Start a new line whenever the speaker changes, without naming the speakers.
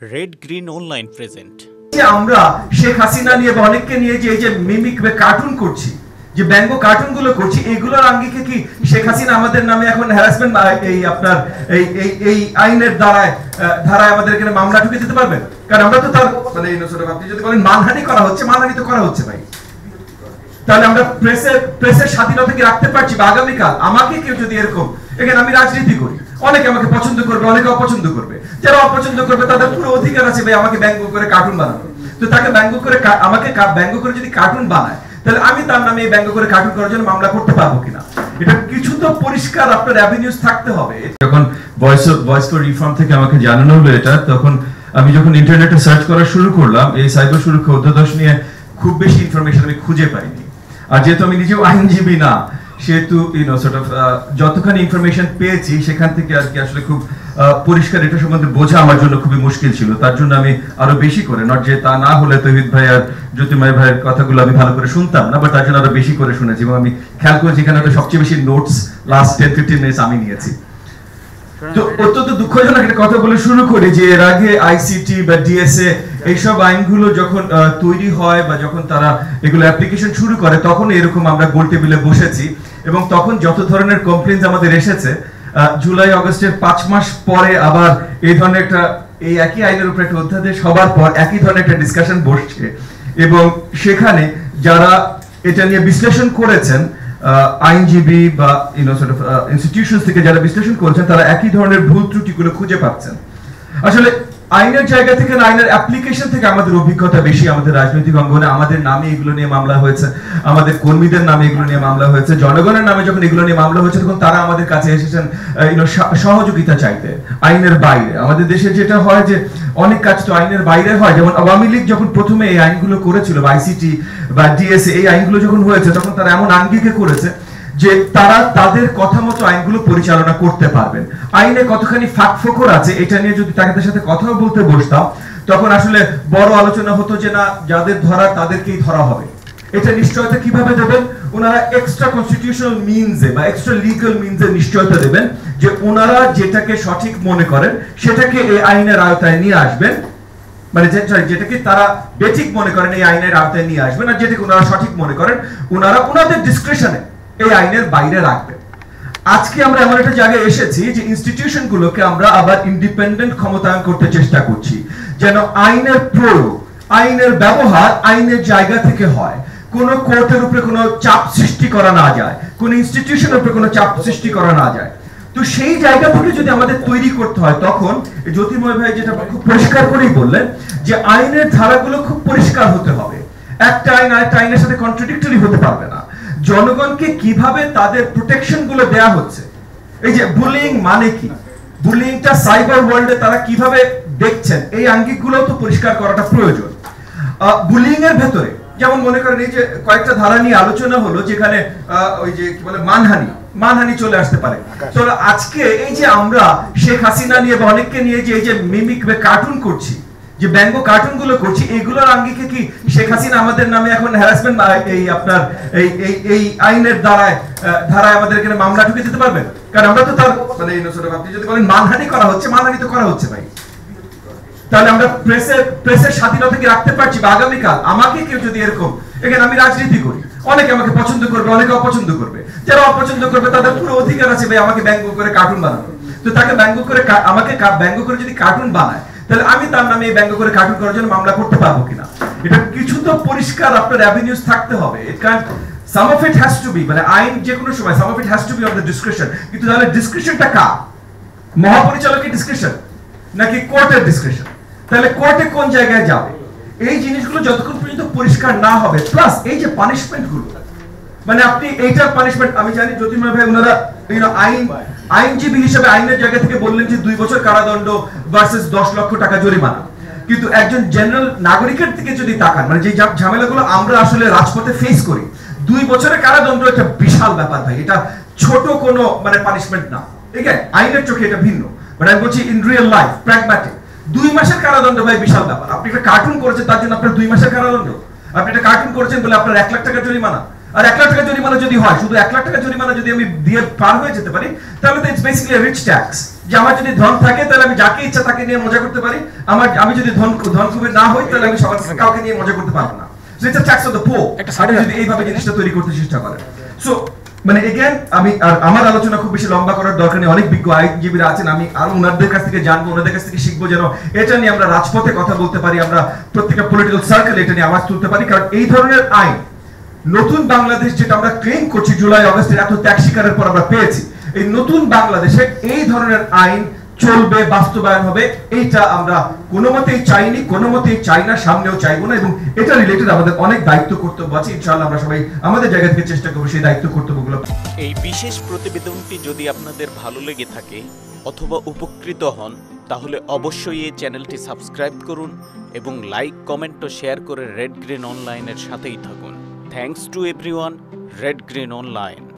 Red green online present.
যে আমরা শেখ হাসিনা নিয়ে বা অনেককে নিয়ে যে এই যে মিমিক বা কার্টুন করছি, যে ব্যঙ্গ কার্টুন গুলো করছি, এগুলোর আঙ্গিকে কি শেখ হাসিনা আমাদের নামে এখন হ্যারাসমেন্ট এই আপনার এই আইনের ধারায় আমাদের এখানে মামলা ঢুকে দিতে পারবেন? কারণ আমরা তো তার মানে আপনি যদি বলেন মানহানি করা হচ্ছে, মানহানি তো করা হচ্ছে ভাই। তাহলে আমরা প্রেসের স্বাধীনতা কি রাখতে পারছি? বা আগামীকাল আমাকে কেউ যদি এরকম, এখানে আমি রাজনীতি করি, অনেকে আমাকে পছন্দ করবে, অনেকে অপছন্দ করবে। যারা অপছন্দ করবে তাদের পুরো অধিকার আছে ভাই আমাকে ব্যঙ্গ করে কার্টুন বানানো। তো তাকে ব্যঙ্গ করে আমাকে ব্যঙ্গ করে যদি কার্টুন বানায়, তাহলে আমি তার নামে এই ব্যঙ্গ করে কার্টুন করার জন্য মামলা করতে পারবো কিনা? এটা কিছু তো পরিষ্কার আপনার অ্যাভিনিউজ থাকতে হবে। যখন ভয়েস ফর রিফর্ম থেকে আমাকে জানানো হলো এটা, তখন আমি যখন ইন্টারনেটে সার্চ করা শুরু করলাম, এই সাইবার সুরক্ষা অধ্যাদেশ নিয়ে খুব বেশি ইনফরমেশন আমি খুঁজে পাইনি। আর যেহেতু আমি নিজেও আইনজীবী না, সেহেতু যতখানি ইনফরমেশন পেয়েছি সেখান থেকে আর কি আসলে খুব পরিষ্কার এটা সম্বন্ধে বোঝা আমার জন্য খুবই মুশকিল ছিল। তার জন্য আমি আরো বেশি করে, নট যে তা না হলে তৌহিদ ভাই আর জ্যোতির্ময় ভাইয়ের কথাগুলো আমি ভালো করে শুনতাম না, বাট তার জন্য আরো বেশি করে শুনেছি। এবং আমি খেয়াল করেছি এখানে সবচেয়ে বেশি নোটস লাস্ট 10-15 মিনিটস আমি নিয়েছি। তো অত্যন্ত দুঃখজনক একটা কথা বলে শুরু করি যে এর আগে আইসিটি বা ডিএসএ এইসব আইনগুলো যখন তৈরি হয় বা যখন তারা এগুলো অ্যাপ্লিকেশন শুরু করে, তখন এরকম আমরা গোল টেবিলে বসেছি এবং তখন যত ধরনের কমপ্লেইন্স আমাদের এসেছে, জুলাই আগস্টের 5 মাস পরে আবার এই ধরনের একটা এই একই আইনের উপর একটা অধ্যাদেশ হবার পর একই ধরনের একটা ডিসকাশন বসছে। এবং সেখানে যারা এটা নিয়ে বিশ্লেষণ করেছেন, আইনজীবী বা ইনস্টিটিউশনস থেকে যারা বিশ্লেষণ করেছেন, তারা একই ধরনের ভুল ত্রুটিগুলো খুঁজে পাচ্ছেন। আসলে আইনের জায়গা থেকে না, আইনের অ্যাপ্লিকেশন থেকে আমাদের অভিজ্ঞতা বেশি। আমাদের রাজনৈতিক অঙ্গনে আমাদের নামে এগুলো নিয়ে মামলা হয়েছে, আমাদের কর্মীদের নামে এগুলো নিয়ে মামলা হয়েছে, জনগণের নামে যখন এগুলো নিয়ে মামলা হয়েছে তখন তারা আমাদের কাছে এসেছেন সহযোগিতা চাইতে। আইনের বাইরে আমাদের দেশে যেটা হয় যে অনেক কাজ তো আইনের বাইরে হয়। যেমন আওয়ামী লীগ যখন প্রথমে এই আইনগুলো করেছিল, বা আইসিটি বা ডিএসএ এই আইনগুলো যখন হয়েছে, তখন তারা এমন আঙ্গিকে করেছে যে তারা তাদের কথা মতো আইনগুলো পরিচালনা করতে পারবেন। আইনে কতখানি ফাঁকফোকর আছে এটা নিয়ে যদি তাদের সাথে কথাও বলতে বসতাম, তখন আসলে বড় আলোচনা হতো যে না, যাদের ধরা তাদেরকেই ধরা হবে। এটা নিশ্চয়তা কিভাবে দেবেন? ওনারা এক্সট্রা কনস্টিটিউশনাল মিনসে বা এক্সট্রা লিগ্যাল মিনসে নিশ্চয়তা দেবেন যে ওনারা যেটাকে সঠিক মনে করেন সেটাকে এই আইনের আওতায় নিয়ে আসবেন। মানে যেটাকে তারা বেঠিক মনে করেন এই আইনের আওতায় নিয়ে আসবেন, আর যেটাকে ওনারা সঠিক মনে করেন ওনারা ওনাদের ডিসক্রিশনে এই আইনের বাইরে রাখবেন। আজকে আমরা এমন একটা জায়গায় এসেছি যে ইনস্টিটিউশন গুলোকে আমরা আবার ইন্ডিপেন্ডেন্ট ক্ষমতায়ন করতে চেষ্টা করছি, যেন আইনের প্রয়োগ, আইনের ব্যবহার আইনের জায়গা থেকে হয়। কোন কোর্টের উপরে কোনো চাপ সৃষ্টি করা না যায়, কোন ইনস্টিটিউশনের উপরে কোনো চাপ সৃষ্টি করা না যায়। তো সেই জায়গা থেকে যদি আমাদের তৈরি করতে হয়, তখন জ্যোতির্ময় ভাই যেটা খুব পরিষ্কার করেই বললেন যে আইনের ধারাগুলো খুব পরিষ্কার হতে হবে। একটা আইন আরেকটা আইনের সাথে কন্ট্রাডিক্টরি হতে পারবে না। জনগণকে কিভাবে তাদের প্রোটেকশন গুলো দেয়া হচ্ছে, এই যে বুলিং মানে কি, বুলিংটা সাইবার ওয়ার্ল্ডে তারা কিভাবে দেখছেন, এই আঙ্গিকগুলো তো পরিষ্কার করাটা প্রয়োজন। বুলিং এর ভেতরে যেমন মনে করেন এই যে কয়েকটা ধারা নিয়ে আলোচনা হলো, যেখানে ওই যে কি বলে মানহানি চলে আসতে পারে। তো আজকে এই যে আমরা শেখ হাসিনা নিয়ে বা অনেককে নিয়ে যে এই যে মিমিক বা কার্টুন করছি, যে ব্যঙ্গ কার্টুন গুলো করছি, এগুলোর আঙ্গিকে কি শেখ হাসিনা আমাদের নামে এখন হ্যারাসমেন্ট এই আপনার এই আইনের ধারায় আমাদের এখানে মামলা ঢুকে দিতে পারবেন? কারণ আমরা তো তার মানে আপনি যদি বলেন মানহানি করা হচ্ছে, মানহানি তো করা হচ্ছে ভাই। তাহলে আমরা প্রেসের স্বাধীনতা কি রাখতে পারছি? বা আগামীকাল আমাকে কেউ যদি এরকম, এখানে আমি রাজনীতি করি, অনেকে আমাকে পছন্দ করবে, অনেকে অপছন্দ করবে। যারা অপছন্দ করবে তাদের পুরো অধিকার আছে ভাই আমাকে ব্যঙ্গ করে কার্টুন বানানো। তো তাকে ব্যঙ্গ করে আমাকে ব্যঙ্গ করে যদি কার্টুন বানায়, তাহলে আমি তার নামে ব্যঙ্গ করে কার্টুন করার জন্য মামলা করতে পারবো কিনা? এটা কিছু তো পরিষ্কার আপনার অ্যাভিনিউজ থাকতে হবে। some of it has to be, মানে আইন যে কোনো সময় some of it has to be on the discretion। কিন্তু তাহলে ডিসক্রিপশনটা কার? মহাপরিচালকের ডিসক্রিপশন নাকি কোর্টের ডিসক্রিপশন? তাহলে কোর্টে কোন জায়গায় যাবে? এই জিনিসগুলো যতক্ষণ পর্যন্ত পরিষ্কার না হবে, প্লাস এই যে পানিশমেন্ট গুলো, মানে আপনি এইটার পানিশমেন্ট, আমি জানি জ্যোতির্ময় ভাই ওনারা আইনজীবী হিসেবে আইনের জায়গা থেকে বললেন যে 2 বছর কারাদণ্ড ভার্সেস 10 লক্ষ টাকা জরিমানা। কিন্তু একজন জেনারেল নাগরিকের দিকে যদি তাকান, মানে যে ঝামেলাগুলো আমরা আসলে রাজপথে ফেস করি, 2 বছরের কারাদণ্ড একটা বিশাল ব্যাপার ভাই। এটা ছোট কোনো মানে পানিশমেন্ট না, ঠিক আছে? আইনের চোখে এটা ভিন্ন, বাট আমি বলছি ইন রিয়েল লাইফ প্র্যাগম্যাটিক 2 মাসের কারাদণ্ড ভাই বিশাল ব্যাপার। আপনি একটা কার্টুন করেছেন তার জন্য আপনার 2 মাসের কারাদণ্ড। আপনি একটা কার্টুন করেছেন বলে আপনার 1 লাখ টাকা জরিমানা। আর 1 লাখ টাকা জরিমানা যদি হয়, শুধু 1 লাখ টাকা জরিমানা যদি আমি দিয়ে পার হয়ে যেতে পারি, তাহলে তো ইটস বেসিক্যালি রিচ ট্যাক্স। যে আমার যদি ধন থাকে তাহলে আমি যাকে ইচ্ছা তাকে নিয়ে মজা করতে পারি, আমি যদি ধন খুবই না হই তাহলে আমি সবার কাউকে নিয়ে মজা করতে পারবো না। So it's a tax of the poor. আপনি যদি এইভাবে জিনিসটা তৈরি করতে চেষ্টা করেন, সো মানে এগেন আমার আলোচনা খুব বেশি লম্বা করার দরকার নেই, অনেক বিজ্ঞ আইনজীবীরা আছেন, আমি আরো ওনাদের কাছ থেকে জানবো, ওনাদের কাছ থেকে শিখবো, যেন এটা নিয়ে আমরা রাজপথে কথা বলতে পারি, আমরা প্রত্যেকটা পলিটিক্যাল সার্কেল এটা নিয়ে আওয়াজ তুলতে পারি। কারণ এই ধরনের আইন নতুন বাংলাদেশ যেটা আমরা ক্লেম করছি জুলাই আগস্টের এত ত্যাগ শিকারের পর আমরা পেয়েছি, এই নতুন বাংলাদেশে এই ধরনের আইন চলবে, বাস্তবায়ন হবে, এইটা আমরা কোনো মতেই চাইনি, কোনো মতেই চাই না, সামনেও চাইবো না। এবং এটা রিলেটেড আমাদের অনেক দায়িত্ব কর্তব্য আছে, ইনশাআল্লাহ আমরা সবাই আমাদের জায়গা থেকে চেষ্টা করবো সেই দায়িত্ব কর্তব্যগুলো।
এই বিশেষ প্রতিবেদনটি যদি আপনাদের ভালো লেগে থাকে অথবা উপকৃত হন, তাহলে অবশ্যই এই চ্যানেলটি সাবস্ক্রাইব করুন এবং লাইক, কমেন্ট ও শেয়ার করে রেড গ্রিন অনলাইনের সাথেই থাকুন। Thanks to everyone. Red green online.